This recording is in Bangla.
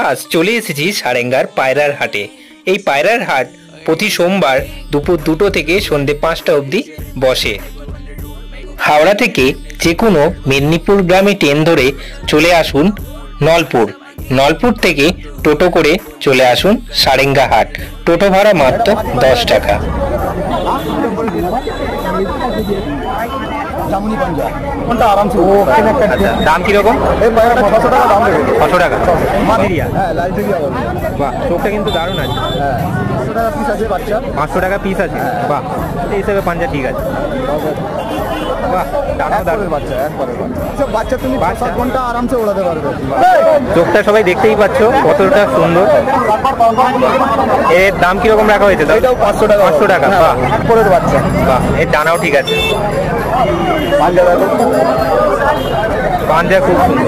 আজ চলে এসেছি সারেঙ্গার পায়রার হাটে। এই পায়রার হাট প্রতি সোমবার দুপুর 2টো থেকে সন্ধ্যে 5টা অবধি বসে। হাওড়া থেকে যে কোনো মেদিনীপুর গ্রামে ট্রেন ধরে চলে আসুন নলপুর। নলপুর থেকে টোটো করে চলে আসুন সারেঙ্গা হাট। টোটো ভাড়া মাত্র 10 টাকা। দাম কিরকম? 600 টাকা। বাহ, চোখটা কিন্তু দারুণ আছে। 500 টাকা পিস আছে। বাহ, এই হিসাবে পাঞ্জা ঠিক আছে। বাহ, চোখটা সবাই দেখতেই পাচ্ছ কতটা সুন্দর। এর দাম কিরকম রাখা হয়েছে? 500 টাকা। 500 টাকা। বাহ, পরের বাচ্চা। বাহ, এর ডানাও ঠিক আছে। পাঞ্জা খুব সুন্দর।